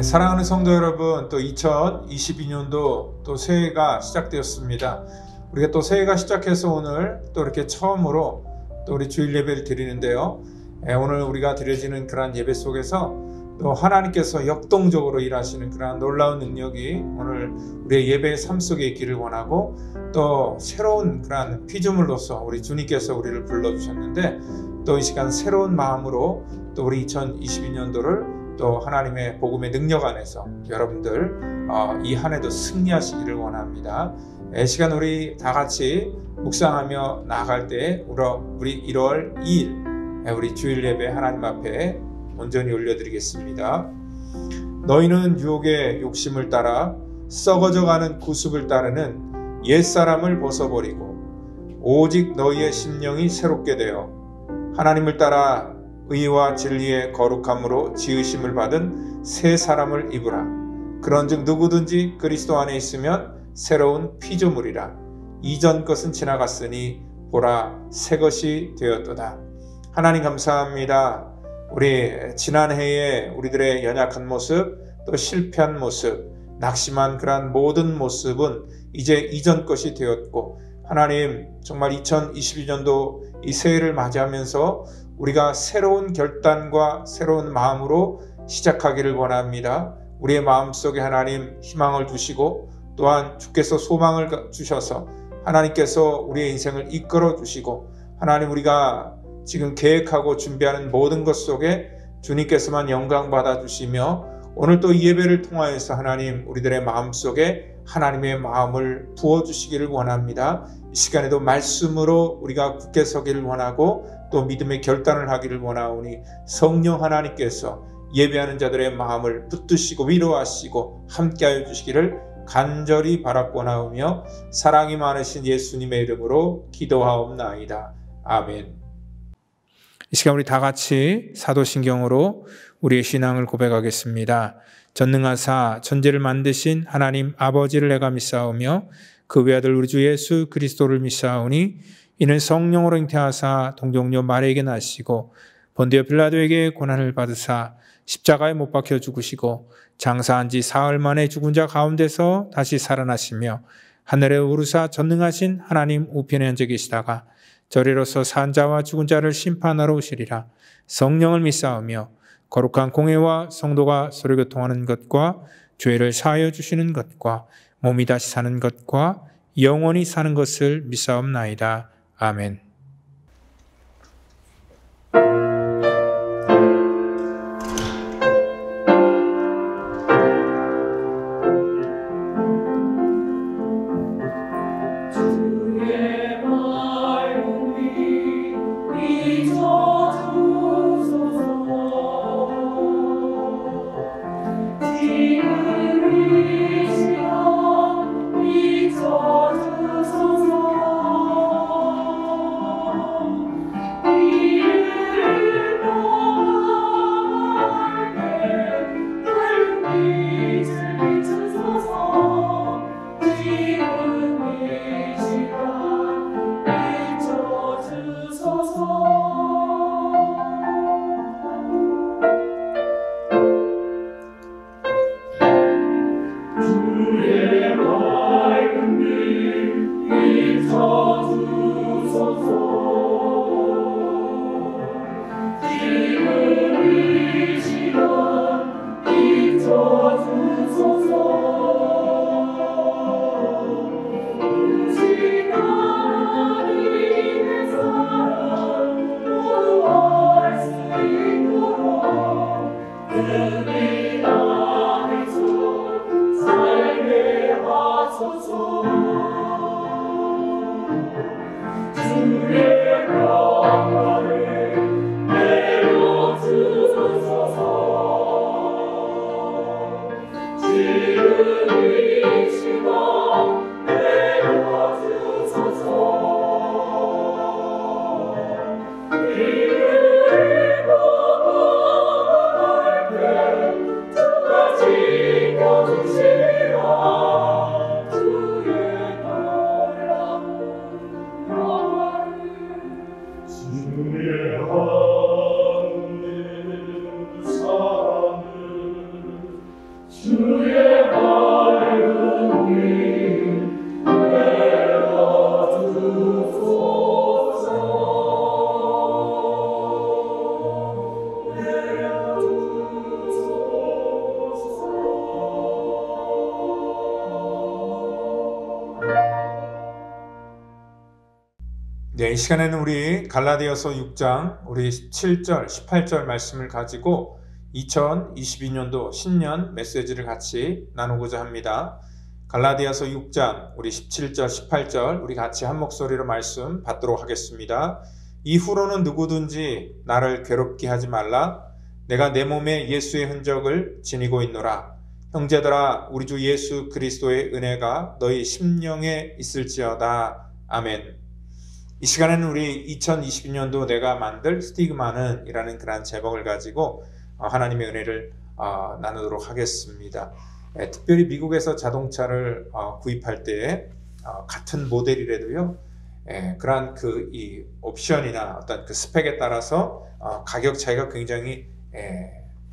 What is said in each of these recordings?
사랑하는 성도 여러분, 또 2022년도 또 새해가 시작되었습니다. 우리가 또 새해가 시작해서 오늘 또 이렇게 처음으로 또 우리 주일 예배를 드리는데요. 오늘 우리가 드려지는 그러한 예배 속에서 또 하나님께서 역동적으로 일하시는 그러한 놀라운 능력이 오늘 우리의 예배의 삶 속에 있기를 원하고, 또 새로운 그러한 피조물로서 우리 주님께서 우리를 불러주셨는데, 또 이 시간 새로운 마음으로 또 우리 2022년도를 또 하나님의 복음의 능력 안에서 여러분들 이 한 해도 승리하시기를 원합니다. 이 시간 우리 다 같이 묵상하며 나아갈 때 우리 1월 2일 우리 주일 예배 하나님 앞에 온전히 올려드리겠습니다. 너희는 유혹의 욕심을 따라 썩어져가는 구습을 따르는 옛사람을 벗어버리고 오직 너희의 심령이 새롭게 되어 하나님을 따라 의와 진리의 거룩함으로 지으심을 받은 새 사람을 입으라. 그런즉 누구든지 그리스도 안에 있으면 새로운 피조물이라. 이전 것은 지나갔으니 보라 새 것이 되었도다. 하나님 감사합니다. 우리 지난 해에 우리들의 연약한 모습, 또 실패한 모습, 낙심한 그러한 모든 모습은 이제 이전 것이 되었고, 하나님 정말 2022년도 이 새해를 맞이하면서 우리가 새로운 결단과 새로운 마음으로 시작하기를 원합니다. 우리의 마음속에 하나님 희망을 두시고, 또한 주께서 소망을 주셔서 하나님께서 우리의 인생을 이끌어 주시고, 하나님 우리가 지금 계획하고 준비하는 모든 것 속에 주님께서만 영광 받아 주시며, 오늘 또 이 예배를 통하여서 하나님 우리들의 마음속에 하나님의 마음을 부어주시기를 원합니다. 이 시간에도 말씀으로 우리가 굳게 서기를 원하고, 또 믿음의 결단을 하기를 원하오니 성령 하나님께서 예배하는 자들의 마음을 붙드시고 위로하시고 함께하여 주시기를 간절히 바라고나오며 사랑이 많으신 예수님의 이름으로 기도하옵나이다. 아멘. 이 시간 우리 다 같이 사도신경으로 우리의 신앙을 고백하겠습니다. 전능하사 천지를 만드신 하나님 아버지를 내가 믿사오며 그 외아들 우리 주 예수 그리스도를 믿사오니 이는 성령으로 잉태하사 동정녀 마리아에게 나시고 본디오 빌라도에게 고난을 받으사 십자가에 못 박혀 죽으시고 장사한 지 사흘 만에 죽은 자 가운데서 다시 살아나시며 하늘에 오르사 전능하신 하나님 우편에 앉아 계시다가 저리로서 산 자와 죽은 자를 심판하러 오시리라. 성령을 믿사오며 거룩한 공회와 성도가 서로 교통하는 것과 죄를 사하여 주시는 것과 몸이 다시 사는 것과 영원히 사는 것을 믿사옵나이다. 아멘. 네, 이 시간에는 우리 갈라디아서 6장 우리 17절, 18절 말씀을 가지고 2022년도 신년 메시지를 같이 나누고자 합니다. 갈라디아서 6장 우리 17절, 18절 우리 같이 한 목소리로 말씀 받도록 하겠습니다. 이후로는 누구든지 나를 괴롭게 하지 말라. 내가 내 몸에 예수의 흔적을 지니고 있노라. 형제들아, 우리 주 예수 그리스도의 은혜가 너희 심령에 있을지어다. 아멘. 이 시간에는 우리 2022년도 내가 만들 스티그마는 이라는 그런 제목을 가지고 하나님의 은혜를 나누도록 하겠습니다. 특별히 미국에서 자동차를 구입할 때 같은 모델이라도요, 그러한 이 옵션이나 어떤 그 스펙에 따라서 가격 차이가 굉장히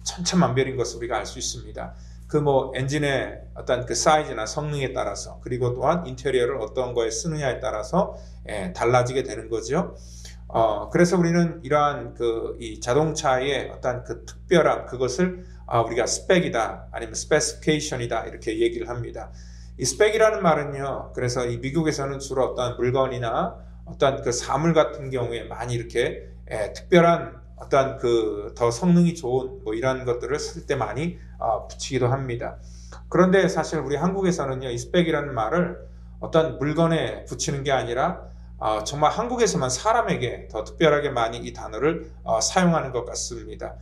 천차만별인 것을 우리가 알 수 있습니다. 그 엔진의 어떤 그 사이즈나 성능에 따라서, 그리고 또한 인테리어를 어떤 거에 쓰느냐에 따라서 달라지게 되는 거죠. 그래서 우리는 이러한 이 자동차의 어떤 그 특별함, 그것을 우리가 스펙이다, 아니면 스페시피케이션이다, 이렇게 얘기를 합니다. 이 스펙이라는 말은요, 그래서 이 미국에서는 주로 어떤 물건이나 어떤 그 사물 같은 경우에 많이 이렇게 특별한 어떤 더 성능이 좋은 이런 것들을 쓸 때 많이 붙이기도 합니다. 그런데 사실 우리 한국에서는요, 이 스펙이라는 말을 어떤 물건에 붙이는 게 아니라 정말 한국에서만 사람에게 더 특별하게 많이 이 단어를 사용하는 것 같습니다.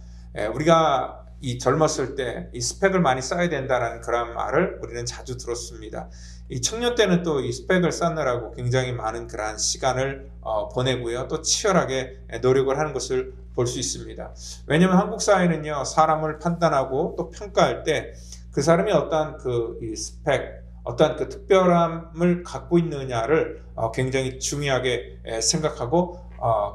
우리가 이 젊었을 때 이 스펙을 많이 쌓아야 된다는 그런 말을 우리는 자주 들었습니다. 이 청년 때는 또 이 스펙을 쌓느라고 굉장히 많은 그러한 시간을 보내고요, 또 치열하게 노력을 하는 것을 볼 수 있습니다. 왜냐하면 한국 사회는요, 사람을 판단하고 또 평가할 때 그 사람이 어떤 이 스펙, 어떤 그 특별함을 갖고 있느냐를 굉장히 중요하게 생각하고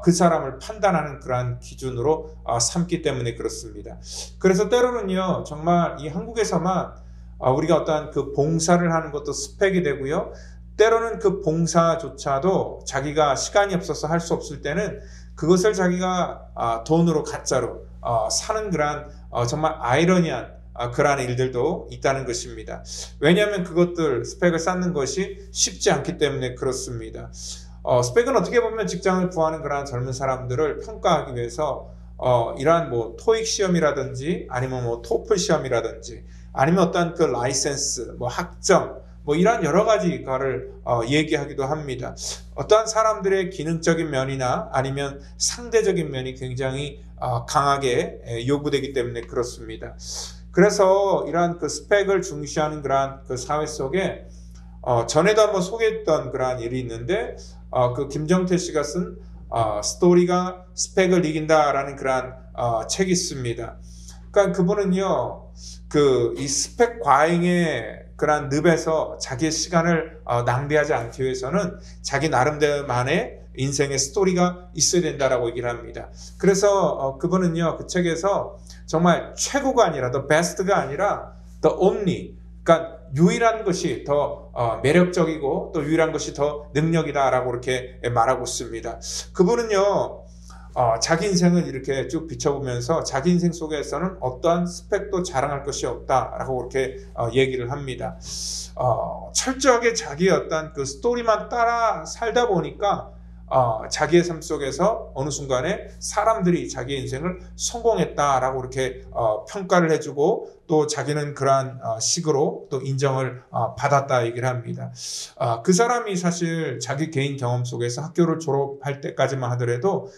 그 사람을 판단하는 그러한 기준으로 삼기 때문에 그렇습니다. 그래서 때로는요, 정말 이 한국에서만 우리가 어떤 그 봉사를 하는 것도 스펙이 되고요, 때로는 그 봉사조차도 자기가 시간이 없어서 할 수 없을 때는 그것을 자기가 돈으로 가짜로 사는 그러한 정말 아이러니한 그러한 일들도 있다는 것입니다. 왜냐하면 그것들 스펙을 쌓는 것이 쉽지 않기 때문에 그렇습니다. 스펙은 어떻게 보면 직장을 구하는 그러한 젊은 사람들을 평가하기 위해서 이러한 토익 시험이라든지 아니면 토플 시험이라든지 아니면 어떤 그 라이센스, 학점, 이런 여러 가지 거를 얘기하기도 합니다. 어떠한 사람들의 기능적인 면이나 아니면 상대적인 면이 굉장히 강하게 요구되기 때문에 그렇습니다. 그래서 이러한 그 스펙을 중시하는 그러한 그 사회 속에 전에도 한번 소개했던 그러한 일이 있는데 그 김정태 씨가 쓴 스토리가 스펙을 이긴다라는 그러한 책이 있습니다. 그러니까 그분은요, 이 스펙 과잉의 그러한 늪에서 자기의 시간을 낭비하지 않기 위해서는 자기 나름대로만의 인생의 스토리가 있어야 된다라고 얘기를 합니다. 그래서 그분은요, 그 책에서 정말 최고가 아니라 the best가 아니라 the only, 그러니까 유일한 것이 더 매력적이고 또 유일한 것이 더 능력이다라고 이렇게 말하고 있습니다. 그분은요, 자기 인생을 이렇게 쭉 비춰보면서 자기 인생 속에서는 어떠한 스펙도 자랑할 것이 없다라고 이렇게 얘기를 합니다. 철저하게 자기의 어떤 그 스토리만 따라 살다 보니까 자기의 삶 속에서 어느 순간에 사람들이 자기 인생을 성공했다라고 이렇게 평가를 해주고 또 자기는 그러한 식으로 또 인정을 받았다 얘기를 합니다. 그 사람이 사실 자기 개인 경험 속에서 학교를 졸업할 때까지만 하더라도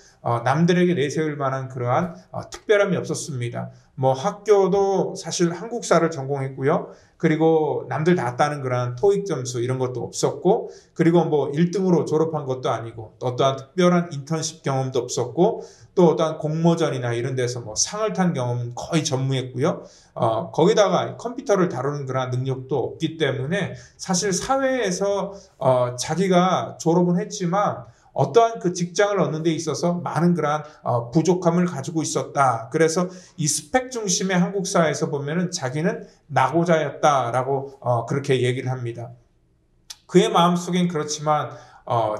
남들에게 내세울 만한 그러한 특별함이 없었습니다. 학교도 사실 한국사를 전공했고요. 그리고 남들 다 따는 그런 토익 점수 이런 것도 없었고, 그리고 1등으로 졸업한 것도 아니고, 또 어떠한 특별한 인턴십 경험도 없었고, 또 어떠한 공모전이나 이런 데서 상을 탄 경험은 거의 전무했고요. 거기다가 컴퓨터를 다루는 그런 능력도 없기 때문에 사실 사회에서 자기가 졸업은 했지만 어떠한 그 직장을 얻는 데 있어서 많은 그러한 부족함을 가지고 있었다. 그래서 이 스펙 중심의 한국 사회에서 보면은 자기는 낙오자였다라고 그렇게 얘기를 합니다. 그의 마음속엔 그렇지만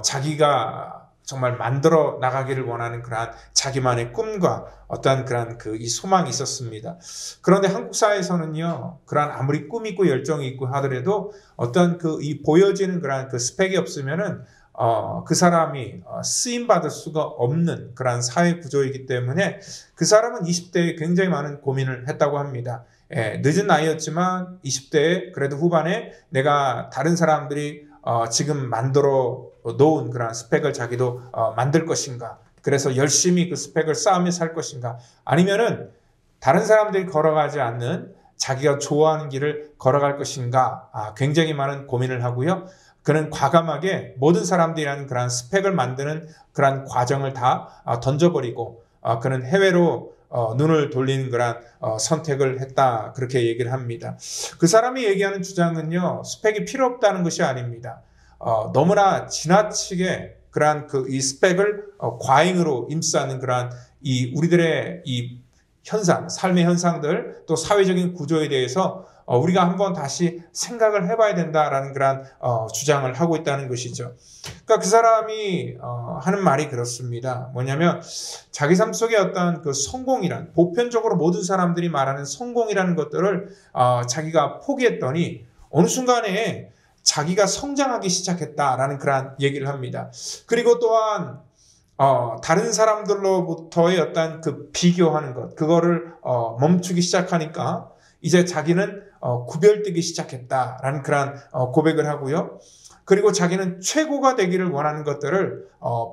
자기가 정말 만들어 나가기를 원하는 그러한 자기만의 꿈과 어떠한 그러한 이 소망이 있었습니다. 그런데 한국 사회에서는요, 그러한 아무리 꿈이 있고 열정이 있고 하더라도 어떤 이 보여지는 그러한 그 스펙이 없으면은 그 사람이 쓰임받을 수가 없는 그러한 사회 구조이기 때문에 그 사람은 20대에 굉장히 많은 고민을 했다고 합니다. 늦은 나이였지만 20대에 그래도 후반에 내가 다른 사람들이 지금 만들어 놓은 그런 스펙을 자기도 만들 것인가. 그래서 열심히 그 스펙을 쌓으며 살 것인가. 아니면은 다른 사람들이 걸어가지 않는 자기가 좋아하는 길을 걸어갈 것인가. 굉장히 많은 고민을 하고요. 그는 과감하게 모든 사람들이라는 그런 스펙을 만드는 그런 과정을 다 던져버리고 그는 해외로 눈을 돌리는 그런 선택을 했다. 그렇게 얘기를 합니다. 그 사람이 얘기하는 주장은요. 스펙이 필요 없다는 것이 아닙니다. 너무나 지나치게 그러한 이 스펙을 과잉으로 임수하는 그러한 우리들의 이 현상, 삶의 현상들 또 사회적인 구조에 대해서 우리가 한번 다시 생각을 해봐야 된다라는 그런 주장을 하고 있다는 것이죠. 그러니까 그 사람이 하는 말이 그렇습니다. 뭐냐면 자기 삶 속에 어떤 그 성공이란 보편적으로 모든 사람들이 말하는 성공이라는 것들을 자기가 포기했더니 어느 순간에 자기가 성장하기 시작했다라는 그런 얘기를 합니다. 그리고 또한 다른 사람들로부터의 어떤 그 비교하는 것, 그거를 멈추기 시작하니까 이제 자기는 구별되기 시작했다라는 그런 고백을 하고요. 그리고 자기는 최고가 되기를 원하는 것들을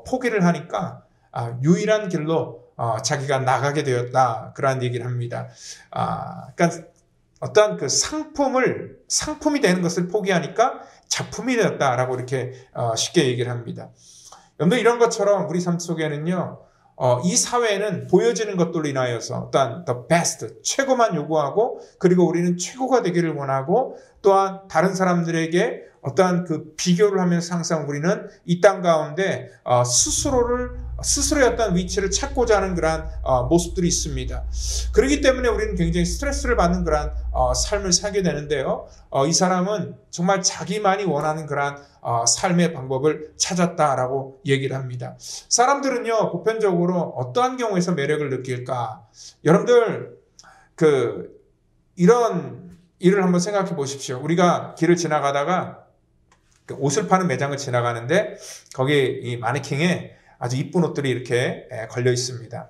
포기를 하니까 유일한 길로 자기가 나가게 되었다. 그런 얘기를 합니다. 그러니까 어떤 그 상품이 되는 것을 포기하니까 작품이 되었다라고 이렇게 쉽게 얘기를 합니다. 여러분들 이런 것처럼 우리 삶 속에는요, 이 사회는 보여지는 것들로 인하여서 어떤 the best, 최고만 요구하고 그리고 우리는 최고가 되기를 원하고 또한 다른 사람들에게 어떠한 그 비교를 하면서 항상 우리는 이 땅 가운데 스스로의 어떤 위치를 찾고자 하는 그러한 모습들이 있습니다. 그렇기 때문에 우리는 굉장히 스트레스를 받는 그러한 삶을 살게 되는데요. 이 사람은 정말 자기만이 원하는 그러한 삶의 방법을 찾았다라고 얘기를 합니다. 사람들은요, 보편적으로 어떠한 경우에서 매력을 느낄까? 여러분들 이런 일을 한번 생각해 보십시오. 우리가 길을 지나가다가 옷을 파는 매장을 지나가는데 거기에 이 마네킹에 아주 이쁜 옷들이 이렇게 걸려 있습니다.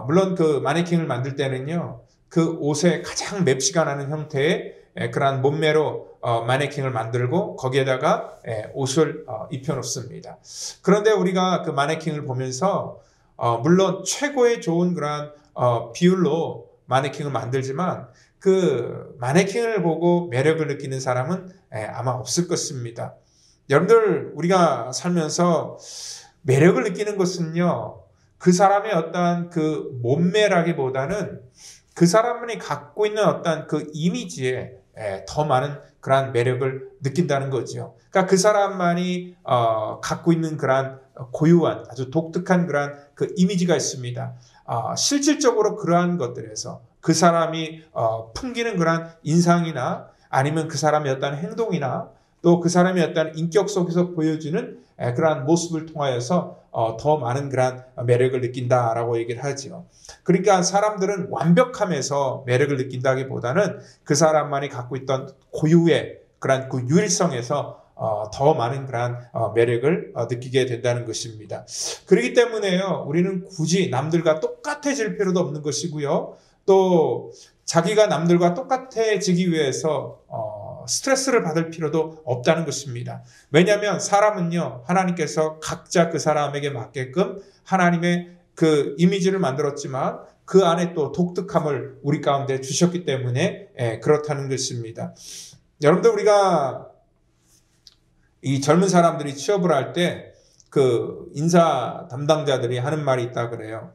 물론 그 마네킹을 만들 때는요, 그 옷에 가장 맵시가 나는 형태의 그러한 몸매로 마네킹을 만들고 거기에다가 옷을 입혀 놓습니다. 그런데 우리가 그 마네킹을 보면서 물론 최고의 좋은 그러한 비율로 마네킹을 만들지만 그 마네킹을 보고 매력을 느끼는 사람은 아마 없을 것입니다. 여러분들 우리가 살면서 매력을 느끼는 것은요, 그 사람의 어떤 그 몸매라기보다는 그 사람이 갖고 있는 어떤 그 이미지에 더 많은 그러한 매력을 느낀다는 거죠. 그러니까 그 사람만이 갖고 있는 그러한 고유한 아주 독특한 그러한 그 이미지가 있습니다. 실질적으로 그러한 것들에서 그 사람이 풍기는 그러한 인상이나 아니면 그 사람의 어떤 행동이나 또 그 사람의 어떤 인격 속에서 보여주는 그러한 모습을 통하여서 더 많은 그러한 매력을 느낀다라고 얘기를 하죠. 그러니까 사람들은 완벽함에서 매력을 느낀다기보다는 그 사람만이 갖고 있던 고유의 그러한 그 유일성에서 더 많은 그러한 매력을 느끼게 된다는 것입니다. 그렇기 때문에요, 우리는 굳이 남들과 똑같아질 필요도 없는 것이고요. 또 자기가 남들과 똑같아지기 위해서 스트레스를 받을 필요도 없다는 것입니다. 왜냐하면 사람은요, 하나님께서 각자 그 사람에게 맞게끔 하나님의 그 이미지를 만들었지만 그 안에 또 독특함을 우리 가운데 주셨기 때문에 그렇다는 것입니다. 여러분들 우리가 이 젊은 사람들이 취업을 할 때 그 인사 담당자들이 하는 말이 있다 그래요.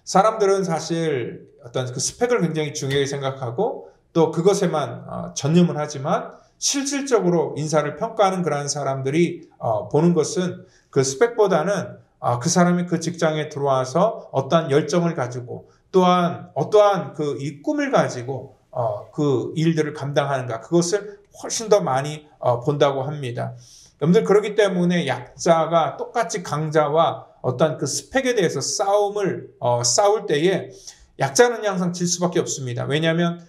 사람들은 사실 어떤 그 스펙을 굉장히 중요하게 생각하고 또 그것에만 전념을 하지만 실질적으로 인사를 평가하는 그러한 사람들이 보는 것은 그 스펙보다는 그 사람이 그 직장에 들어와서 어떠한 열정을 가지고 또한 어떠한 그 이 꿈을 가지고 그 일들을 감당하는가, 그것을 훨씬 더 많이 본다고 합니다. 여러분들 그렇기 때문에 약자가 똑같이 강자와 어떤 그 스펙에 대해서 싸울 때에 약자는 항상 질 수밖에 없습니다. 왜냐하면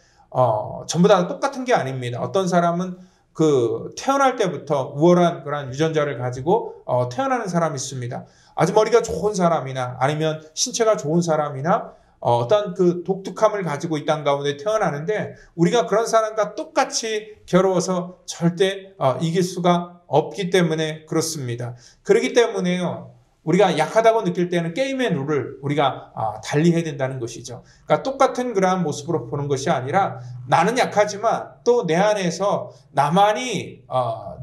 전부 다 똑같은 게 아닙니다. 어떤 사람은 그 태어날 때부터 우월한 그런 유전자를 가지고 태어나는 사람이 있습니다. 아주 머리가 좋은 사람이나 아니면 신체가 좋은 사람이나 어떤 그 독특함을 가지고 이 땅 가운데 태어나는데 우리가 그런 사람과 똑같이 겨루어서 절대 이길 수가 없기 때문에 그렇습니다. 그렇기 때문에요. 우리가 약하다고 느낄 때는 게임의 룰을 우리가 달리해야 된다는 것이죠. 그러니까 똑같은 그러한 모습으로 보는 것이 아니라 나는 약하지만 또 내 안에서 나만이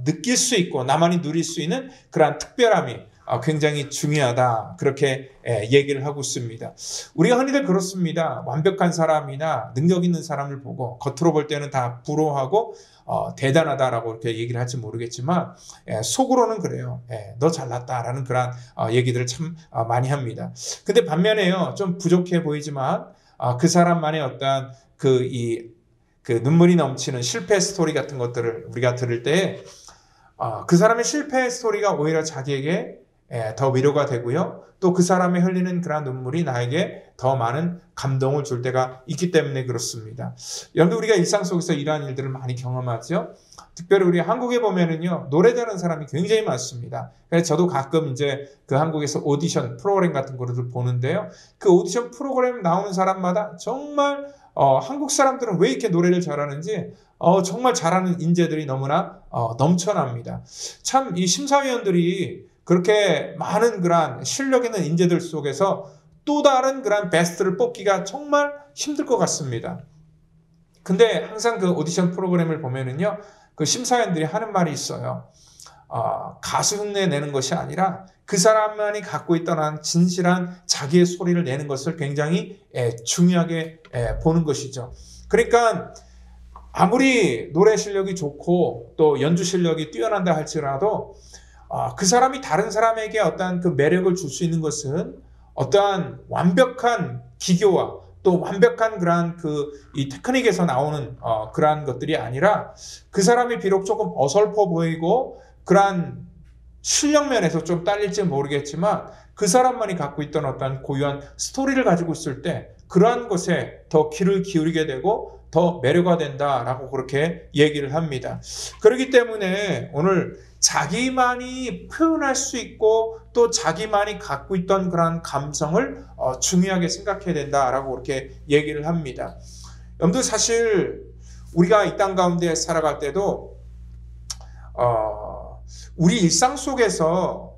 느낄 수 있고 나만이 누릴 수 있는 그러한 특별함이 굉장히 중요하다. 그렇게 얘기를 하고 있습니다. 우리가 흔히들 그렇습니다. 완벽한 사람이나 능력 있는 사람을 보고 겉으로 볼 때는 다 부러워하고 대단하다라고 이렇게 얘기를 할지 모르겠지만 속으로는 그래요. 너 잘났다라는 그런 얘기들을 참 많이 합니다. 근데 반면에요. 좀 부족해 보이지만 그 사람만의 어떤 그 눈물이 넘치는 실패 스토리 같은 것들을 우리가 들을 때 그 사람의 실패 스토리가 오히려 자기에게 더 위로가 되고요. 또 그 사람이 흘리는 그런 눈물이 나에게 더 많은 감동을 줄 때가 있기 때문에 그렇습니다. 여러분 우리가 일상 속에서 이러한 일들을 많이 경험하죠. 특별히 우리 한국에 보면은요 노래 잘하는 사람이 굉장히 많습니다. 그래서 저도 가끔 이제 그 한국에서 오디션 프로그램 같은 거를 보는데요. 그 오디션 프로그램 나오는 사람마다 정말 한국 사람들은 왜 이렇게 노래를 잘하는지 정말 잘하는 인재들이 너무나 넘쳐납니다. 참 이 심사위원들이 그렇게 많은 그런 실력 있는 인재들 속에서 또 다른 그런 베스트를 뽑기가 정말 힘들 것 같습니다. 근데 항상 그 오디션 프로그램을 보면은요, 그 심사위원들이 하는 말이 있어요. 가수 흉내 내는 것이 아니라 그 사람만이 갖고 있던 진실한 자기의 소리를 내는 것을 굉장히 중요하게 보는 것이죠. 그러니까 아무리 노래 실력이 좋고 또 연주 실력이 뛰어난다 할지라도 그 사람이 다른 사람에게 어떠한 그 매력을 줄 수 있는 것은 어떠한 완벽한 기교와 또 완벽한 그러한 이 테크닉에서 나오는 그러한 것들이 아니라 그 사람이 비록 조금 어설퍼 보이고 그러한 실력 면에서 좀 딸릴지 모르겠지만 그 사람만이 갖고 있던 어떤 고유한 스토리를 가지고 있을 때 그러한 것에 더 귀를 기울이게 되고 더 매료가 된다라고 그렇게 얘기를 합니다. 그렇기 때문에 오늘 자기만이 표현할 수 있고 또 자기만이 갖고 있던 그런 감성을 중요하게 생각해야 된다라고 그렇게 얘기를 합니다. 여러분들 사실 우리가 이 땅 가운데 살아갈 때도 우리 일상 속에서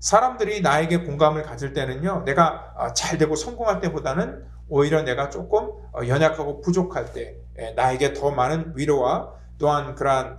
사람들이 나에게 공감을 가질 때는요, 내가 잘 되고 성공할 때보다는 오히려 내가 조금 연약하고 부족할 때 나에게 더 많은 위로와 또한 그러한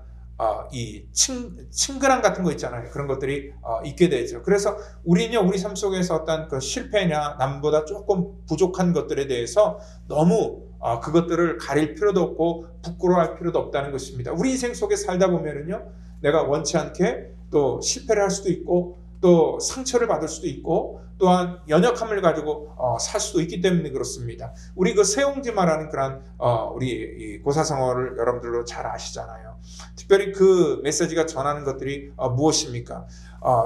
이 친근함 같은 거 있잖아요. 그런 것들이 있게 되죠. 그래서 우리는요, 우리 삶 속에서 어떤 그 실패나 남보다 조금 부족한 것들에 대해서 너무 그것들을 가릴 필요도 없고 부끄러워할 필요도 없다는 것입니다. 우리 인생 속에 살다 보면은요, 내가 원치 않게 또 실패를 할 수도 있고 또 상처를 받을 수도 있고 또한 연약함을 가지고 살 수도 있기 때문에 그렇습니다. 우리 그 세옹지마라는 그런 우리 고사성어를 여러분들도 잘 아시잖아요. 특별히 그 메시지가 전하는 것들이 무엇입니까?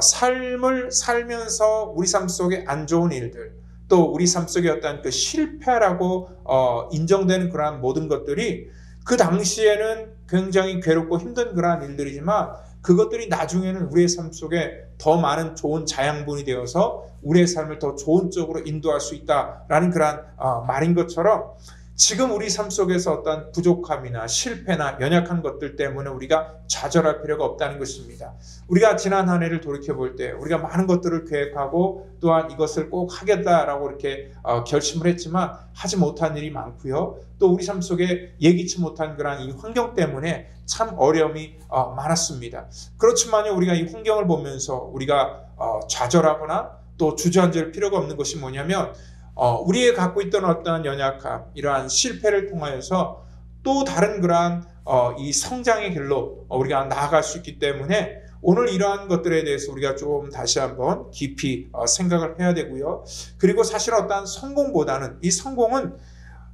삶을 살면서 우리 삶 속에 안 좋은 일들 또 우리 삶 속에 어떤 그 실패라고 인정되는 그러한 모든 것들이 그 당시에는 굉장히 괴롭고 힘든 그러한 일들이지만 그것들이 나중에는 우리의 삶 속에 더 많은 좋은 자양분이 되어서 우리의 삶을 더 좋은 쪽으로 인도할 수 있다라는 그런 말인 것처럼 지금 우리 삶 속에서 어떤 부족함이나 실패나 연약한 것들 때문에 우리가 좌절할 필요가 없다는 것입니다. 우리가 지난 한 해를 돌이켜볼 때 우리가 많은 것들을 계획하고 또한 이것을 꼭 하겠다라고 이렇게 결심을 했지만 하지 못한 일이 많고요. 또 우리 삶 속에 예기치 못한 그런 이 환경 때문에 참 어려움이 많았습니다. 그렇지만요, 우리가 이 환경을 보면서 우리가 좌절하거나 또 주저앉을 필요가 없는 것이 뭐냐면 우리의 갖고 있던 어떤 연약함, 이러한 실패를 통하여서 또 다른 그러한 이 성장의 길로 우리가 나아갈 수 있기 때문에 오늘 이러한 것들에 대해서 우리가 좀 다시 한번 깊이 생각을 해야 되고요. 그리고 사실 어떤 성공보다는 이 성공은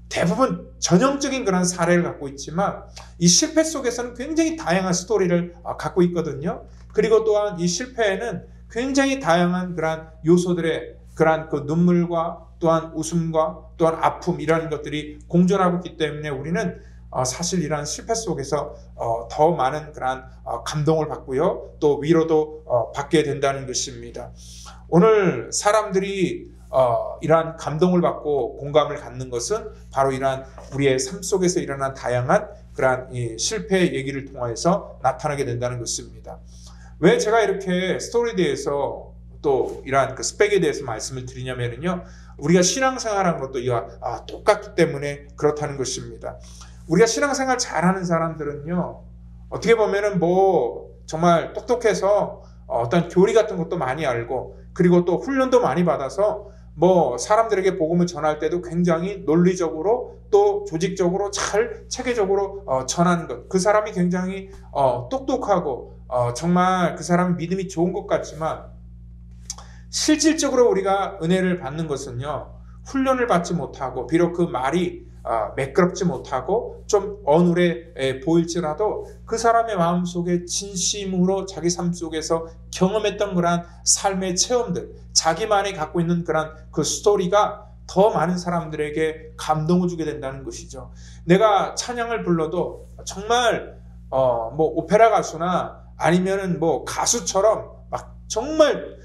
대부분 전형적인 그런 사례를 갖고 있지만 이 실패 속에서는 굉장히 다양한 스토리를 갖고 있거든요. 그리고 또한 이 실패에는 굉장히 다양한 그런 요소들의 그런 그 눈물과 또한 웃음과 또한 아픔 이런 것들이 공존하고 있기 때문에 우리는 사실 이러한 실패 속에서 더 많은 그러한 감동을 받고요. 또 위로도 받게 된다는 것입니다. 오늘 사람들이 이러한 감동을 받고 공감을 갖는 것은 바로 이러한 우리의 삶 속에서 일어난 다양한 그러한 이 실패 얘기를 통해서 나타나게 된다는 것입니다. 왜 제가 이렇게 스토리에 대해서 또 이러한 그 스펙에 대해서 말씀을 드리냐면요. 우리가 신앙생활하는 것도 이와 똑같기 때문에 그렇다는 것입니다. 우리가 신앙생활 잘하는 사람들은요. 어떻게 보면은 뭐 정말 똑똑해서 어떤 교리 같은 것도 많이 알고 그리고 또 훈련도 많이 받아서 뭐 사람들에게 복음을 전할 때도 굉장히 논리적으로 또 조직적으로 잘 체계적으로 전하는 것. 그 사람이 굉장히 똑똑하고 정말 그 사람이 믿음이 좋은 것 같지만 실질적으로 우리가 은혜를 받는 것은요. 훈련을 받지 못하고 비록 그 말이 매끄럽지 못하고 좀 어눌해 보일지라도 그 사람의 마음속에 진심으로 자기 삶 속에서 경험했던 그러한 삶의 체험들, 자기만이 갖고 있는 그러한 그 스토리가 더 많은 사람들에게 감동을 주게 된다는 것이죠. 내가 찬양을 불러도 정말 뭐 오페라 가수나 아니면은 뭐 가수처럼 막 정말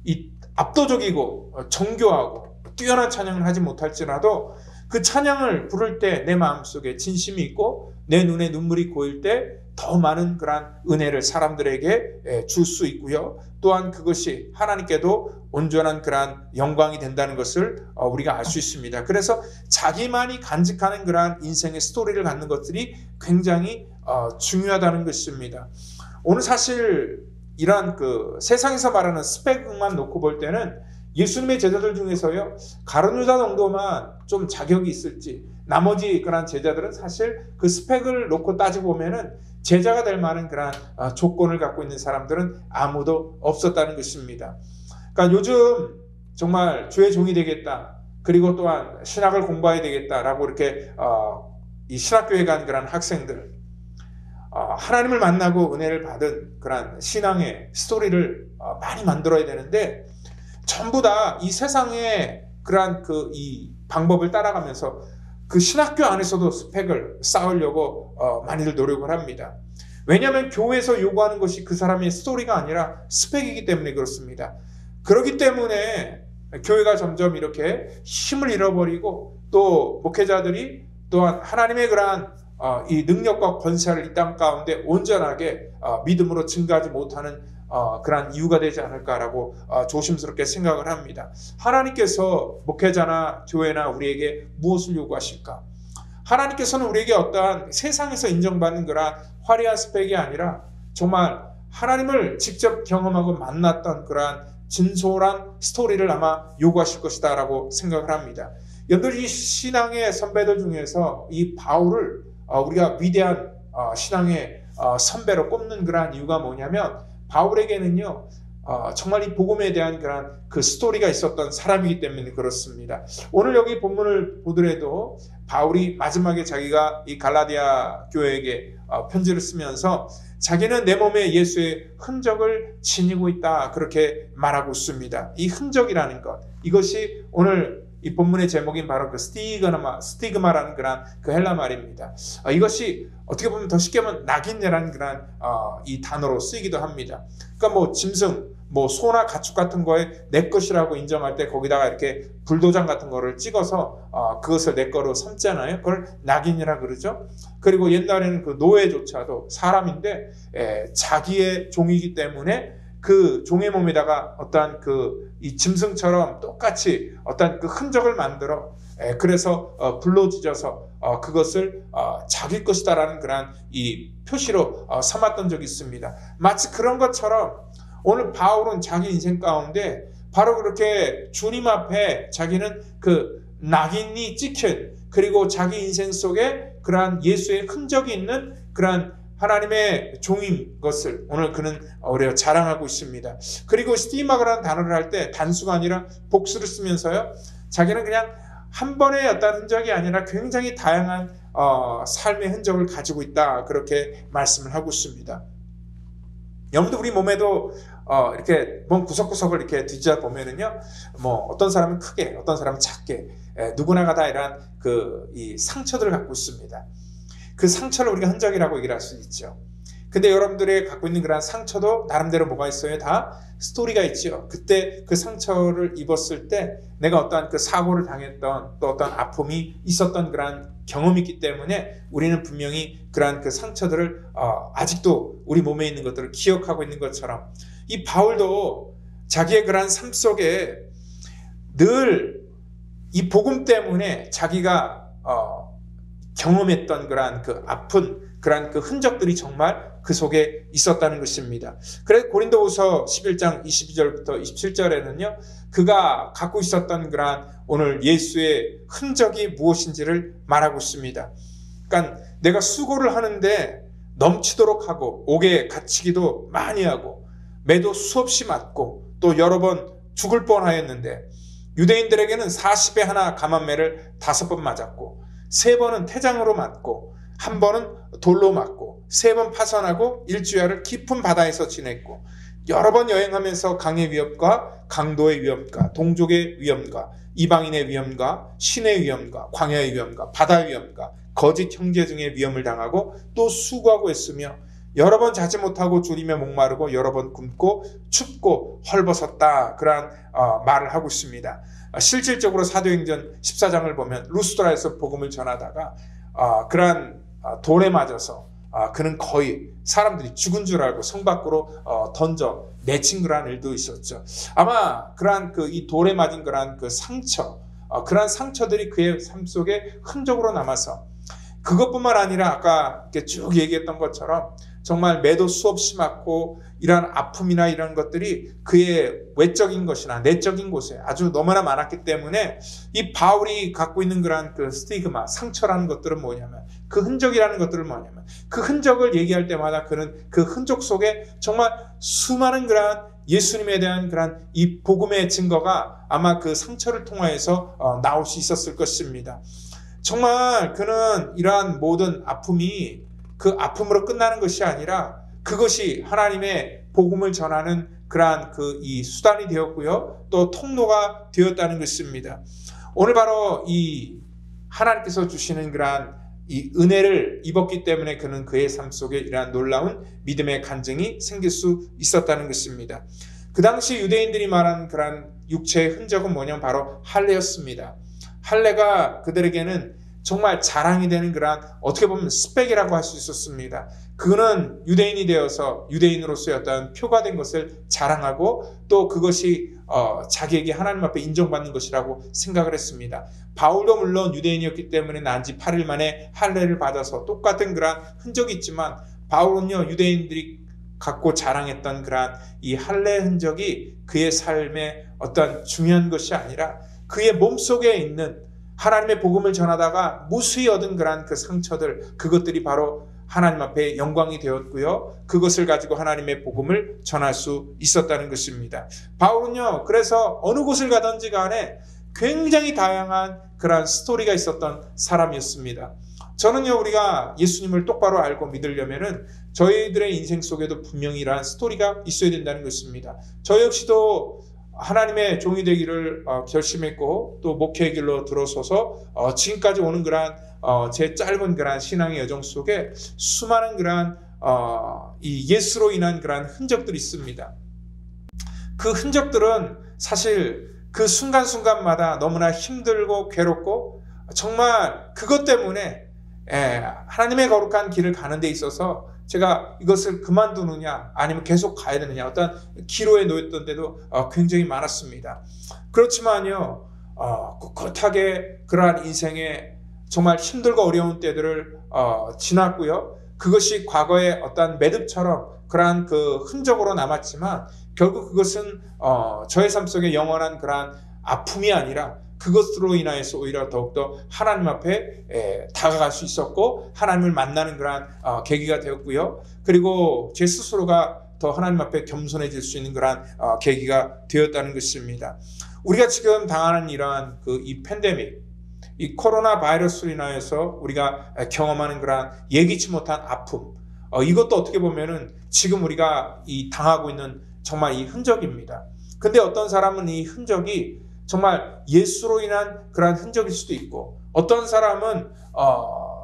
이 압도적이고 정교하고 뛰어난 찬양을 하지 못할지라도 그 찬양을 부를 때 내 마음속에 진심이 있고 내 눈에 눈물이 고일 때 더 많은 그러한 은혜를 사람들에게 줄 수 있고요. 또한 그것이 하나님께도 온전한 그러한 영광이 된다는 것을 우리가 알 수 있습니다. 그래서 자기만이 간직하는 그러한 인생의 스토리를 갖는 것들이 굉장히 중요하다는 것입니다. 오늘 사실 이러한 그 세상에서 말하는 스펙만 놓고 볼 때는 예수님의 제자들 중에서요, 가룟 유다 정도만 좀 자격이 있을지, 나머지 그런 제자들은 사실 그 스펙을 놓고 따지고 보면은 제자가 될 만한 그런 조건을 갖고 있는 사람들은 아무도 없었다는 것입니다. 그러니까 요즘 정말 주의 종이 되겠다, 그리고 또한 신학을 공부해야 되겠다라고 이렇게 이 신학교에 간 그런 학생들, 하나님을 만나고 은혜를 받은 그런 신앙의 스토리를 많이 만들어야 되는데 전부 다 이 세상의 그러한 그 이 방법을 따라가면서 그 신학교 안에서도 스펙을 쌓으려고 많이들 노력을 합니다. 왜냐하면 교회에서 요구하는 것이 그 사람의 스토리가 아니라 스펙이기 때문에 그렇습니다. 그렇기 때문에 교회가 점점 이렇게 힘을 잃어버리고 또 목회자들이 또한 하나님의 그러한 이 능력과 권세를 이 땅 가운데 온전하게 믿음으로 증가하지 못하는 그러한 이유가 되지 않을까라고 조심스럽게 생각을 합니다. 하나님께서 목회자나 교회나 우리에게 무엇을 요구하실까? 하나님께서는 우리에게 어떠한 세상에서 인정받는 그러한 화려한 스펙이 아니라 정말 하나님을 직접 경험하고 만났던 그러한 진솔한 스토리를 아마 요구하실 것이다 라고 생각을 합니다. 여러분들 이 신앙의 선배들 중에서 이 바울을 우리가 위대한 신앙의 선배로 꼽는 그러한 이유가 뭐냐면 바울에게는요 정말 이 복음에 대한 그런 그 스토리가 있었던 사람이기 때문에 그렇습니다. 오늘 여기 본문을 보더라도 바울이 마지막에 자기가 이 갈라디아 교회에게 편지를 쓰면서 자기는 내 몸에 예수의 흔적을 지니고 있다 그렇게 말하고 있습니다. 이 흔적이라는 것, 이것이 오늘 이 본문의 제목인 바로 그 스티그마라는 그런 그 헬라 말입니다. 이것이 어떻게 보면 더 쉽게 하면 낙인이라는 그런 이 단어로 쓰이기도 합니다. 그러니까 뭐 짐승, 뭐 소나 가축 같은 거에 내 것이라고 인정할 때 거기다가 이렇게 불도장 같은 거를 찍어서 그것을 내 거로 삼잖아요. 그걸 낙인이라 그러죠. 그리고 옛날에는 그 노예조차도 사람인데 자기의 종이기 때문에 그 종의 몸에다가 어떠한 그 이 짐승처럼 똑같이 어떠한 그 흔적을 만들어 그래서 불로 지져서 그것을 자기 것이다라는 그런 이 표시로 삼았던 적이 있습니다. 마치 그런 것처럼 오늘 바울은 자기 인생 가운데 바로 그렇게 주님 앞에 자기는 그 낙인이 찍힌 그리고 자기 인생 속에 그러한 예수의 흔적이 있는 그러한 하나님의 종인 것을 오늘 그는 우리가 자랑하고 있습니다. 그리고 스티마그라는 단어를 할 때 단수가 아니라 복수를 쓰면서요. 자기는 그냥 한 번의 어떤 흔적이 아니라 굉장히 다양한 삶의 흔적을 가지고 있다. 그렇게 말씀을 하고 있습니다. 여러분들 우리 몸에도 이렇게 몸 구석구석을 이렇게 뒤져 보면은요, 뭐 어떤 사람은 크게, 어떤 사람은 작게, 누구나가 다 이러한 이 상처들을 갖고 있습니다. 그 상처를 우리가 흔적이라고 얘기를 할 수 있죠. 근데 여러분들이 갖고 있는 그런 상처도 나름대로 뭐가 있어요? 다 스토리가 있죠. 그때 그 상처를 입었을 때 내가 어떠한 그 사고를 당했던 또 어떤 아픔이 있었던 그런 경험이 있기 때문에 우리는 분명히 그러한 그 상처들을 아직도 우리 몸에 있는 것들을 기억하고 있는 것처럼 이 바울도 자기의 그러한 삶 속에 늘 이 복음 때문에 자기가 경험했던 그러한 그 아픈 그러한 그 흔적들이 정말 그 속에 있었다는 것입니다. 그래서 고린도후서 11장 22절부터 27절에는요. 그가 갖고 있었던 그러한 오늘 예수의 흔적이 무엇인지를 말하고 있습니다. 그러니까 내가 수고를 하는데 넘치도록 하고 옥에 갇히기도 많이 하고 매도 수없이 맞고 또 여러 번 죽을 뻔하였는데 유대인들에게는 40에 하나 감한매를 5번 맞았고 3번은 태장으로 맞고 1번은 돌로 맞고 3번 파선하고 일주야를 깊은 바다에서 지냈고 여러 번 여행하면서 강의 위협과 강도의 위험과 동족의 위험과 이방인의 위험과 신의 위험과 광야의 위험과 바다의 위험과 거짓 형제 중의 위험을 당하고 또 수고하고 했으며 여러 번 자지 못하고 졸이며 목마르고 여러 번 굶고 춥고 헐벗었다. 그러한 말을 하고 있습니다. 실질적으로 사도행전 14장을 보면 루스드라에서 복음을 전하다가 그러한 돌에 맞아서 그는 거의 사람들이 죽은 줄 알고 성 밖으로 던져 내친 그러한 일도 있었죠. 아마 그러한 이 돌에 맞은 그러한 그 상처, 그러한 상처들이 그의 삶 속에 흔적으로 남아서 그것뿐만 아니라 아까 이렇게 쭉 얘기했던 것처럼 정말 매도 수없이 맞고 이러한 아픔이나 이런 것들이 그의 외적인 것이나 내적인 곳에 아주 너무나 많았기 때문에 이 바울이 갖고 있는 그러한 그 스티그마, 상처라는 것들은 뭐냐면 그 흔적이라는 것들은 뭐냐면 그 흔적을 얘기할 때마다 그는 그 흔적 속에 정말 수많은 그러한 예수님에 대한 그러한 이 복음의 증거가 아마 그 상처를 통하여서 나올 수 있었을 것입니다. 정말 그는 이러한 모든 아픔이 그 아픔으로 끝나는 것이 아니라 그것이 하나님의 복음을 전하는 그러한 이 수단이 되었고요. 또 통로가 되었다는 것입니다. 오늘 바로 이 하나님께서 주시는 그러한 이 은혜를 입었기 때문에 그는 그의 삶 속에 이러한 놀라운 믿음의 간증이 생길 수 있었다는 것입니다. 그 당시 유대인들이 말한 그러한 육체의 흔적은 뭐냐면 바로 할례였습니다. 할례가 그들에게는 정말 자랑이 되는 그러한 어떻게 보면 스펙이라고 할 수 있었습니다. 그는 유대인이 되어서 유대인으로서의 어떤 표가 된 것을 자랑하고 또 그것이 자기에게 하나님 앞에 인정받는 것이라고 생각을 했습니다. 바울도 물론 유대인이었기 때문에 난지 8일 만에 할례를 받아서 똑같은 그러한 흔적이 있지만 바울은요 유대인들이 갖고 자랑했던 그러한 이 할례 흔적이 그의 삶의 어떤 중요한 것이 아니라 그의 몸속에 있는 하나님의 복음을 전하다가 무수히 얻은 그러한 그 상처들 그것들이 바로 하나님 앞에 영광이 되었고요. 그것을 가지고 하나님의 복음을 전할 수 있었다는 것입니다. 바울은요. 그래서 어느 곳을 가든지 간에 굉장히 다양한 그러한 스토리가 있었던 사람이었습니다. 저는요. 우리가 예수님을 똑바로 알고 믿으려면은 저희들의 인생 속에도 분명히 이러한 스토리가 있어야 된다는 것입니다. 저 역시도 하나님의 종이 되기를 결심했고 또 목회의 길로 들어서서 지금까지 오는 그러한 제 짧은 그러한 신앙의 여정 속에 수많은 그러한 이 예수로 인한 그러한 흔적들이 있습니다. 그 흔적들은 사실 그 순간순간마다 너무나 힘들고 괴롭고 정말 그것 때문에 하나님의 거룩한 길을 가는 데 있어서 제가 이것을 그만두느냐 아니면 계속 가야 되느냐 어떤 기로에 놓였던 데도 굉장히 많았습니다. 그렇지만요 꿋꿋하게 그러한 인생에 정말 힘들고 어려운 때들을 지났고요. 그것이 과거의 어떤 매듭처럼 그러한 그 흔적으로 남았지만 결국 그것은 저의 삶 속에 영원한 그러한 아픔이 아니라 그것으로 인하여서 오히려 더욱더 하나님 앞에 다가갈 수 있었고 하나님을 만나는 그러한 계기가 되었고요. 그리고 제 스스로가 더 하나님 앞에 겸손해질 수 있는 그러한 계기가 되었다는 것입니다. 우리가 지금 당하는 이러한 이 팬데믹, 이 코로나 바이러스로 인하여서 우리가 경험하는 그러한 예기치 못한 아픔, 이것도 어떻게 보면은 지금 우리가 이 당하고 있는 정말 이 흔적입니다. 근데 어떤 사람은 이 흔적이 정말 예수로 인한 그러한 흔적일 수도 있고, 어떤 사람은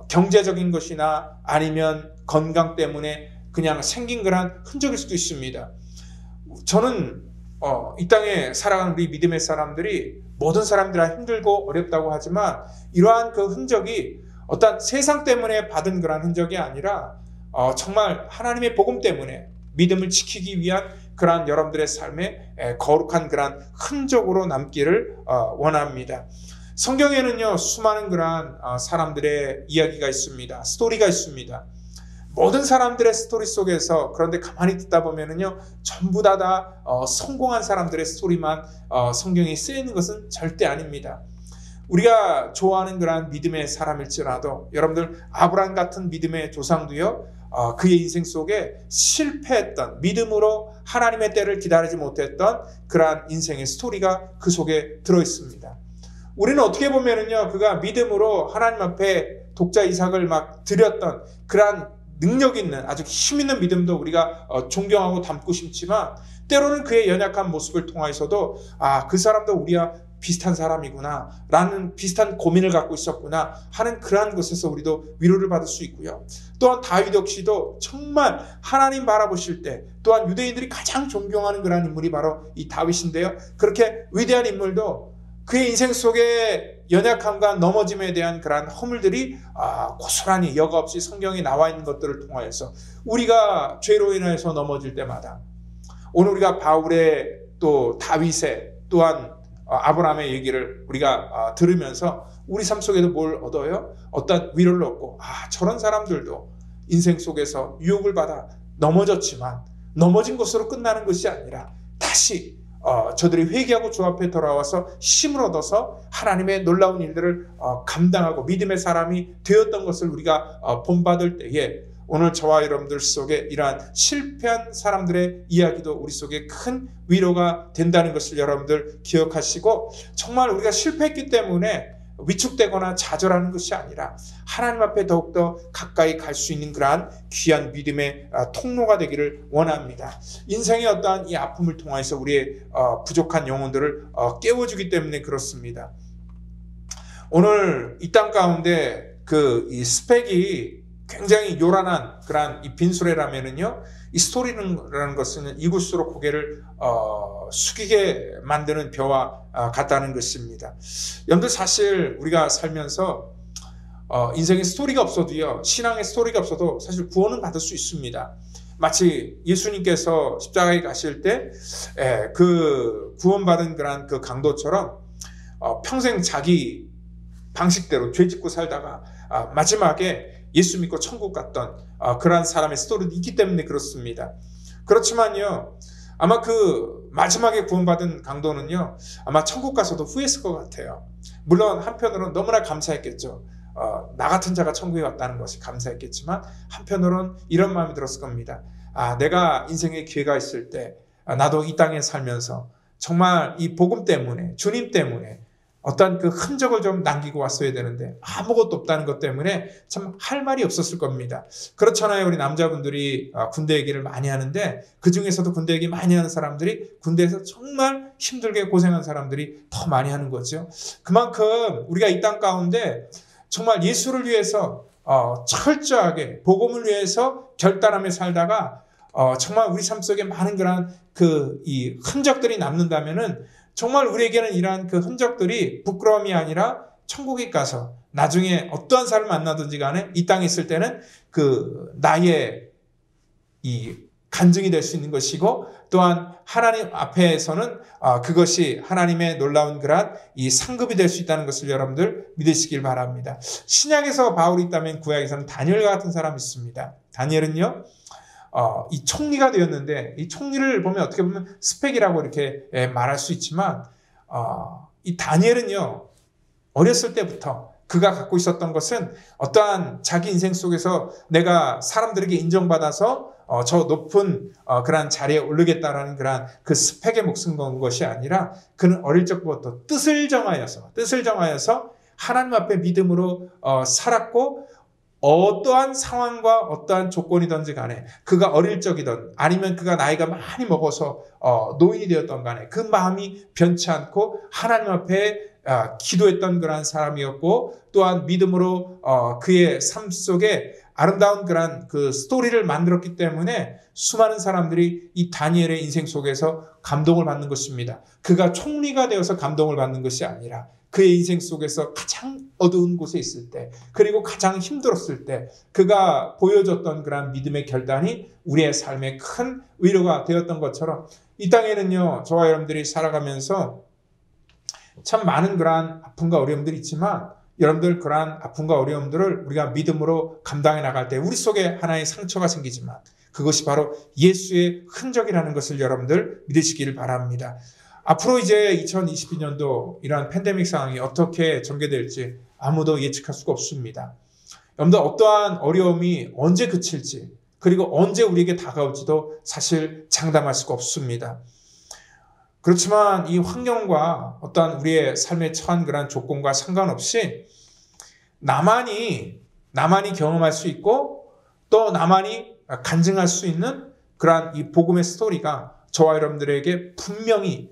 경제적인 것이나 아니면 건강 때문에 그냥 생긴 그러한 흔적일 수도 있습니다. 저는 이 땅에 살아가는 우리 믿음의 사람들이 모든 사람들이 힘들고 어렵다고 하지만 이러한 그 흔적이 어떤 세상 때문에 받은 그러한 흔적이 아니라 정말 하나님의 복음 때문에 믿음을 지키기 위한 그러한 여러분들의 삶에 거룩한 그러한 흔적으로 남기를 원합니다. 성경에는요, 수많은 그러한 사람들의 이야기가 있습니다. 스토리가 있습니다. 모든 사람들의 스토리 속에서, 그런데 가만히 듣다 보면은요, 전부 다 성공한 사람들의 스토리만 성경에 쓰여 있는 것은 절대 아닙니다. 우리가 좋아하는 그러한 믿음의 사람일지라도 여러분들 아브라함 같은 믿음의 조상도요, 그의 인생 속에 실패했던, 믿음으로 하나님의 때를 기다리지 못했던 그러한 인생의 스토리가 그 속에 들어있습니다. 우리는 어떻게 보면은요, 그가 믿음으로 하나님 앞에 독자 이삭을 막 드렸던 그러한 능력 있는, 아주 힘 있는 믿음도 우리가 존경하고 닮고 싶지만, 때로는 그의 연약한 모습을 통해서도 그 사람도 우리와 비슷한 사람이구나 라는, 비슷한 고민을 갖고 있었구나 하는 그러한 것에서 우리도 위로를 받을 수 있고요. 또한 다윗 역시도 정말 하나님 바라보실 때, 또한 유대인들이 가장 존경하는 그러한 인물이 바로 이 다윗인데요, 그렇게 위대한 인물도 그의 인생 속에 연약함과 넘어짐에 대한 그러한 허물들이 고스란히 여과 없이 성경에 나와 있는 것들을 통하여서 우리가 죄로 인해서 넘어질 때마다, 오늘 우리가 바울의, 또 다윗의, 또한 아브라함의 얘기를 우리가 들으면서 우리 삶 속에도 뭘 얻어요? 어떤 위로를 얻고, 저런 사람들도 인생 속에서 유혹을 받아 넘어졌지만 넘어진 것으로 끝나는 것이 아니라 다시 저들이 회개하고 주 앞에 돌아와서 힘을 얻어서 하나님의 놀라운 일들을 감당하고 믿음의 사람이 되었던 것을 우리가 본받을 때에, 오늘 저와 여러분들 속에 이러한 실패한 사람들의 이야기도 우리 속에 큰 위로가 된다는 것을 여러분들 기억하시고, 정말 우리가 실패했기 때문에 위축되거나 좌절하는 것이 아니라 하나님 앞에 더욱더 가까이 갈 수 있는 그러한 귀한 믿음의 통로가 되기를 원합니다. 인생의 어떠한 이 아픔을 통해서 우리의 부족한 영혼들을 깨워주기 때문에 그렇습니다. 오늘 이 땅 가운데 이 스펙이 굉장히 요란한 그러한 이 빈수레라면은요, 이 스토리라는 것은 이곳으로 고개를 숙이게 만드는 벼와 같다는 것입니다. 여러분들, 사실 우리가 살면서 인생의 스토리가 없어도요, 신앙의 스토리가 없어도 사실 구원은 받을 수 있습니다. 마치 예수님께서 십자가에 가실 때 그 구원받은 그런 그 강도처럼 평생 자기 방식대로 죄 짓고 살다가 마지막에 예수 믿고 천국 갔던 그러한 사람의 스토리도 있기 때문에 그렇습니다. 그렇지만요, 아마 그 마지막에 구원받은 강도는요, 아마 천국 가서도 후회했을 것 같아요. 물론 한편으로는 너무나 감사했겠죠. 나 같은 자가 천국에 왔다는 것이 감사했겠지만, 한편으로는 이런 마음이 들었을 겁니다. 내가 인생에 기회가 있을 때 나도 이 땅에 살면서 정말 이 복음 때문에, 주님 때문에 어떤 그 흔적을 좀 남기고 왔어야 되는데 아무것도 없다는 것 때문에 참 할 말이 없었을 겁니다. 그렇잖아요. 우리 남자분들이 군대 얘기를 많이 하는데, 그 중에서도 군대 얘기 많이 하는 사람들이 군대에서 정말 힘들게 고생한 사람들이 더 많이 하는 거죠. 그만큼 우리가 이 땅 가운데 정말 예수를 위해서 철저하게 복음을 위해서 결단하며 살다가 정말 우리 삶 속에 많은 그런 이 흔적들이 남는다면은, 정말 우리에게는 이러한 그 흔적들이 부끄러움이 아니라 천국에 가서 나중에 어떠한 사람을 만나든지 간에 이 땅에 있을 때는 나의 이 간증이 될 수 있는 것이고, 또한 하나님 앞에서는 그것이 하나님의 놀라운 그러한 이 상급이 될 수 있다는 것을 여러분들 믿으시길 바랍니다. 신약에서 바울이 있다면 구약에서는 다니엘과 같은 사람이 있습니다. 다니엘은요, 이 총리가 되었는데, 이 총리를 보면 어떻게 보면 스펙이라고 이렇게 말할 수 있지만, 이 다니엘은요, 어렸을 때부터 그가 갖고 있었던 것은 어떠한 자기 인생 속에서 내가 사람들에게 인정받아서 저 높은 그러한 자리에 오르겠다라는 그러한 그 스펙에 목숨 건 것이 아니라, 그는 어릴 적부터 뜻을 정하여서 하나님 앞에 믿음으로 살았고, 어떠한 상황과 어떠한 조건이든지 간에 그가 어릴 적이든 아니면 그가 나이가 많이 먹어서 노인이 되었던 간에 그 마음이 변치 않고 하나님 앞에 기도했던 그러한 사람이었고 또한 믿음으로 그의 삶 속에 아름다운 그런 그 스토리를 만들었기 때문에 수많은 사람들이 이 다니엘의 인생 속에서 감동을 받는 것입니다. 그가 총리가 되어서 감동을 받는 것이 아니라 그의 인생 속에서 가장 어두운 곳에 있을 때 그리고 가장 힘들었을 때 그가 보여줬던 그런 믿음의 결단이 우리의 삶에 큰 위로가 되었던 것처럼 이 땅에는요, 저와 여러분들이 살아가면서 참 많은 그러한 아픔과 어려움들이 있지만 여러분들 그러한 아픔과 어려움들을 우리가 믿음으로 감당해 나갈 때 우리 속에 하나의 상처가 생기지만 그것이 바로 예수의 흔적이라는 것을 여러분들 믿으시기를 바랍니다. 앞으로 이제 2022년도 이러한 팬데믹 상황이 어떻게 전개될지 아무도 예측할 수가 없습니다. 여러분들 어떠한 어려움이 언제 그칠지 그리고 언제 우리에게 다가올지도 사실 장담할 수가 없습니다. 그렇지만 이 환경과 어떠한 우리의 삶에 처한 그런 조건과 상관없이 나만이 경험할 수 있고 또 나만이 간증할 수 있는 그러한 이 복음의 스토리가 저와 여러분들에게 분명히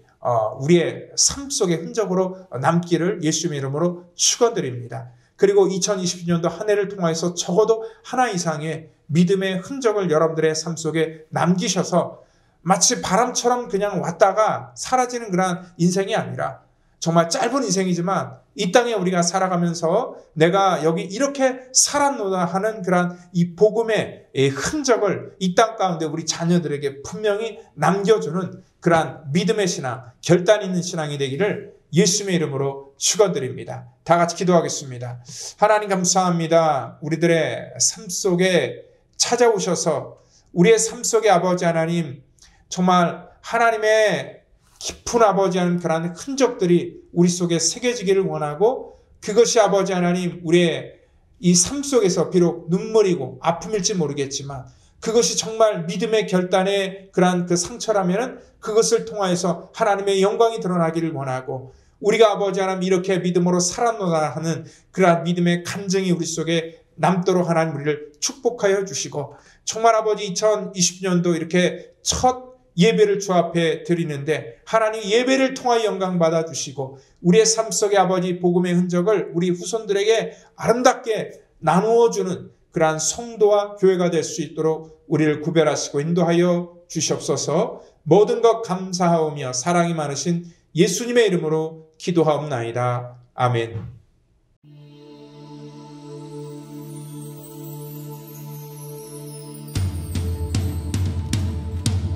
우리의 삶 속의 흔적으로 남기를 예수님의 이름으로 축원드립니다. 그리고 2022년도 한 해를 통해서 적어도 하나 이상의 믿음의 흔적을 여러분들의 삶 속에 남기셔서 마치 바람처럼 그냥 왔다가 사라지는 그런 인생이 아니라 정말 짧은 인생이지만 이 땅에 우리가 살아가면서 내가 여기 이렇게 살았노다 하는 그런 이 복음의 흔적을 이 땅 가운데 우리 자녀들에게 분명히 남겨주는 그러한 믿음의 신앙, 결단 있는 신앙이 되기를 예수님의 이름으로 축원드립니다. 다 같이 기도하겠습니다. 하나님 감사합니다. 우리들의 삶 속에 찾아오셔서 우리의 삶 속에 아버지 하나님 정말 하나님의 깊은 아버지 하나님 그러한 흔적들이 우리 속에 새겨지기를 원하고 그것이 아버지 하나님 우리의 이 삶 속에서 비록 눈물이고 아픔일지 모르겠지만 그것이 정말 믿음의 결단의 그러한 그 상처라면 그것을 통하여서 하나님의 영광이 드러나기를 원하고 우리가 아버지 하나님 이렇게 믿음으로 살았노다 하는 그러한 믿음의 간증이 우리 속에 남도록 하나님 우리를 축복하여 주시고 정말 아버지 2020년도 이렇게 첫 예배를 주 앞에 드리는데 하나님 예배를 통하여 영광 받아 주시고 우리의 삶 속에 아버지 복음의 흔적을 우리 후손들에게 아름답게 나누어 주는 그러한 성도와 교회가 될 수 있도록 우리를 구별하시고 인도하여 주시옵소서. 모든 것 감사하오며 사랑이 많으신 예수님의 이름으로 기도하옵나이다. 아멘.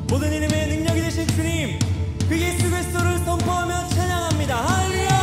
모든 이름의 능력이 되신 주님, 그 예수 그리스도를 선포하며 찬양합니다. 할렐루야!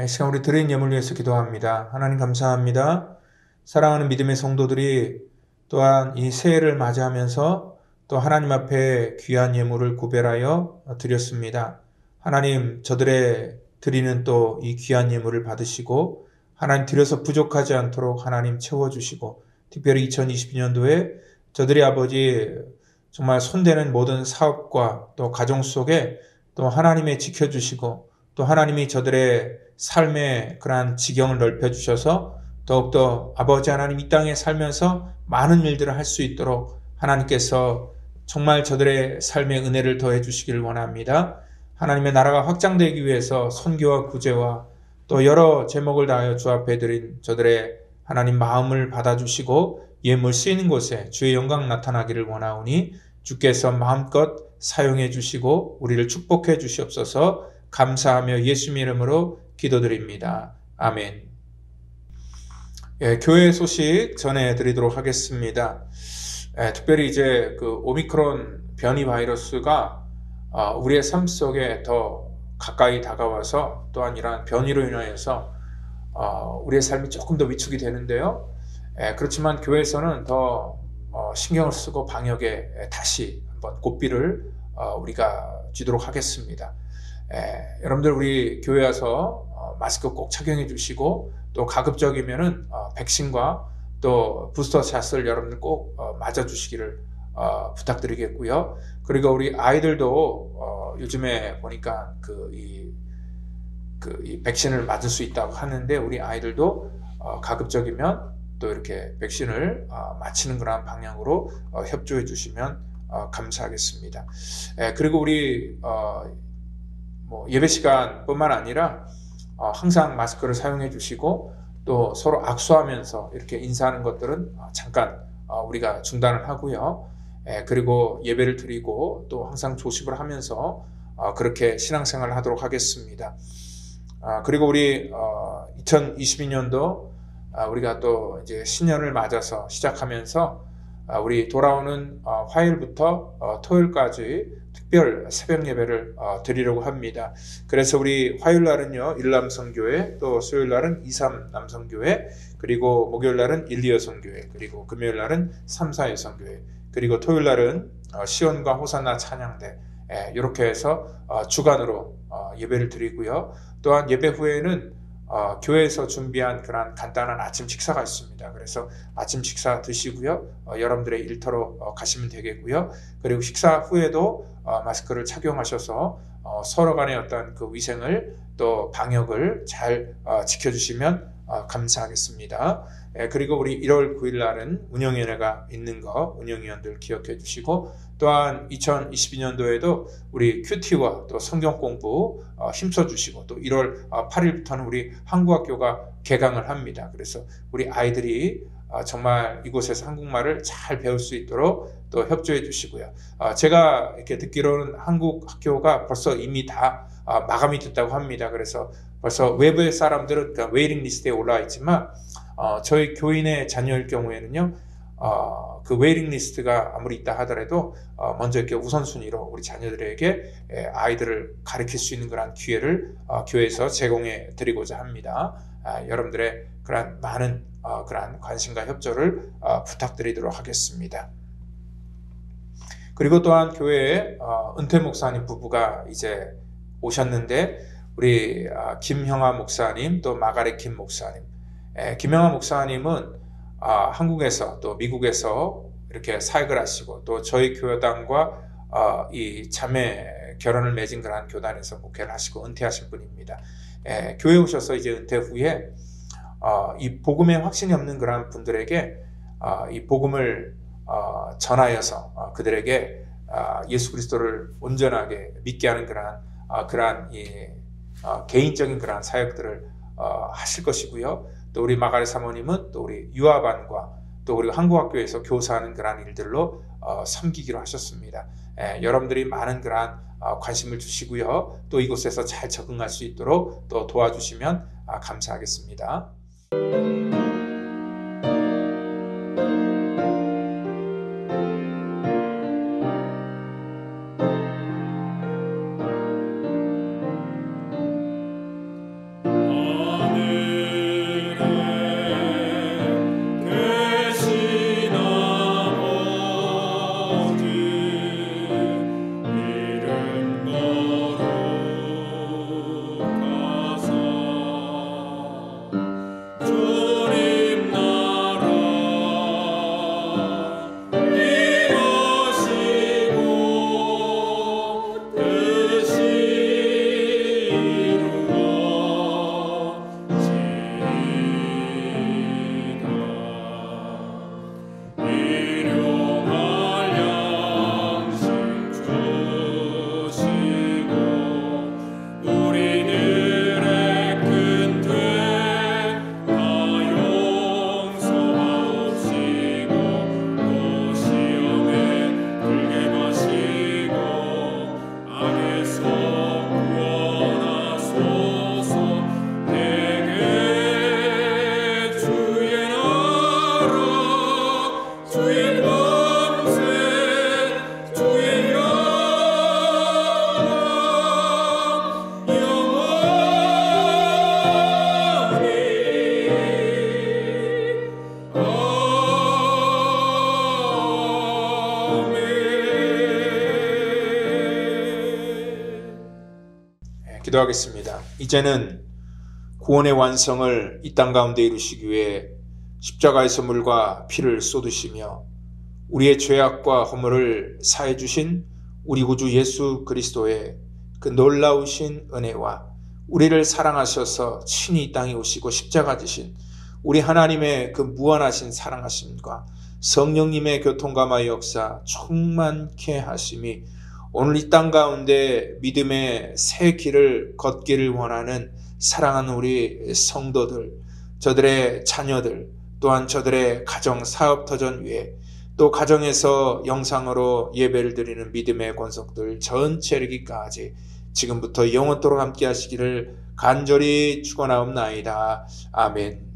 시간 우리 드린 예물 위해서 기도합니다. 하나님 감사합니다. 사랑하는 믿음의 성도들이 또한 이 새해를 맞이하면서 또 하나님 앞에 귀한 예물을 구별하여 드렸습니다. 하나님, 저들의 드리는 또 이 귀한 예물을 받으시고 하나님 드려서 부족하지 않도록 하나님 채워주시고, 특별히 2022년도에 저들의 아버지 정말 손대는 모든 사업과 또 가정 속에 또 하나님의 지켜주시고, 또 하나님이 저들의 삶의 그러한 지경을 넓혀주셔서 더욱더 아버지 하나님 이 땅에 살면서 많은 일들을 할 수 있도록 하나님께서 정말 저들의 삶의 은혜를 더해 주시기를 원합니다. 하나님의 나라가 확장되기 위해서 선교와 구제와 또 여러 제목을 다하여 주 앞에 드린 저들의 하나님 마음을 받아주시고 예물 쓰이는 곳에 주의 영광 나타나기를 원하오니 주께서 마음껏 사용해 주시고 우리를 축복해 주시옵소서. 감사하며 예수님의 이름으로 기도드립니다. 아멘. 교회 소식 전해드리도록 하겠습니다. 특별히 이제 그 오미크론 변이 바이러스가 우리의 삶 속에 더 가까이 다가와서 또한 이러한 변이로 인하여서 우리의 삶이 조금 더 위축이 되는데요. 그렇지만 교회에서는 더 신경을 쓰고 방역에 다시 한번 고삐를 우리가 쥐도록 하겠습니다. 여러분들 우리 교회 와서 마스크 꼭 착용해 주시고 또 가급적이면은 백신과 또 부스터샷을 여러분들 꼭 맞아 주시기를 부탁드리겠고요. 그리고 우리 아이들도 요즘에 보니까 이 백신을 맞을 수 있다고 하는데 우리 아이들도 가급적이면 또 이렇게 백신을 맞히는 그런 방향으로 협조해 주시면 감사하겠습니다. 그리고 우리 예배 시간뿐만 아니라 항상 마스크를 사용해 주시고 또 서로 악수하면서 이렇게 인사하는 것들은 잠깐 우리가 중단을 하고요. 그리고 예배를 드리고 또 항상 조심을 하면서 그렇게 신앙생활을 하도록 하겠습니다. 그리고 우리 2022년도 우리가 또 이제 신년을 맞아서 시작하면서 우리 돌아오는 화요일부터 토요일까지 특별 새벽 예배를 드리려고 합니다. 그래서 우리 화요일 날은요 1남성교회, 또 수요일 날은 2,3남성교회, 그리고 목요일 날은 1, 2여성교회, 그리고 금요일 날은 3, 4여성교회, 그리고 토요일 날은 시온과 호산나 찬양대, 이렇게 해서 주간으로 예배를 드리고요. 또한 예배 후에는 교회에서 준비한 그런 간단한 아침 식사가 있습니다. 그래서 아침 식사 드시고요. 여러분들의 일터로 가시면 되겠고요. 그리고 식사 후에도 마스크를 착용하셔서 서로 간의 어떤 그 위생을 또 방역을 잘 지켜주시면 감사하겠습니다. 그리고 우리 1월 9일 날은 운영위원회가 있는 거 운영위원들 기억해 주시고, 또한 2022년도에도 우리 큐티와 또 성경 공부 힘써 주시고, 또 1월 8일부터는 우리 한국학교가 개강을 합니다. 그래서 우리 아이들이 정말 이곳에서 한국말을 잘 배울 수 있도록 또 협조해 주시고요. 제가 이렇게 듣기로는 한국 학교가 벌써 이미 다 마감이 됐다고 합니다. 그래서 벌써 외부의 사람들은 그러니까 웨이팅 리스트에 올라와 있지만 저희 교인의 자녀일 경우에는요, 그 웨이팅 리스트가 아무리 있다 하더라도 먼저 이렇게 우선순위로 우리 자녀들에게 아이들을 가르칠 수 있는 그런 기회를 교회에서 제공해 드리고자 합니다. 여러분들의 그런 많은 그런 관심과 협조를 부탁드리도록 하겠습니다. 그리고 또한 교회에 은퇴 목사님 부부가 이제 오셨는데, 우리 김형아 목사님 또 마가렛 김 목사님, 김형아 목사님은 한국에서 또 미국에서 이렇게 사역을 하시고 또 저희 교단과 이 자매 결혼을 맺은 그런 교단에서 목회를 하시고 은퇴하신 분입니다. 교회 오셔서 이제 은퇴 후에 이 복음에 확신이 없는 그런 분들에게 이 복음을 전하여서 그들에게 예수 그리스도를 온전하게 믿게 하는 그러한 개인적인 그러한 사역들을 하실 것이고요. 또 우리 마가렛 사모님은 또 우리 유아반과 또 우리 한국학교에서 교사하는 그러한 일들로 섬기기로 하셨습니다. 여러분들이 많은 그러한 관심을 주시고요. 또 이곳에서 잘 적응할 수 있도록 또 도와주시면 감사하겠습니다. 기도하겠습니다. 이제는 구원의 완성을 이 땅 가운데 이루시기 위해 십자가의 물과 피를 쏟으시며 우리의 죄악과 허물을 사해 주신 우리 구주 예수 그리스도의 그 놀라우신 은혜와 우리를 사랑하셔서 친히 이 땅에 오시고 십자가 지신 우리 하나님의 그 무한하신 사랑하심과 성령님의 교통감화 역사 충만케 하심이 오늘 이 땅 가운데 믿음의 새 길을 걷기를 원하는 사랑하는 우리 성도들, 저들의 자녀들, 또한 저들의 가정 사업터전 위에 또 가정에서 영상으로 예배를 드리는 믿음의 권속들 전체이르기까지 지금부터 영원토록 함께 하시기를 간절히 축원하옵나이다. 아멘.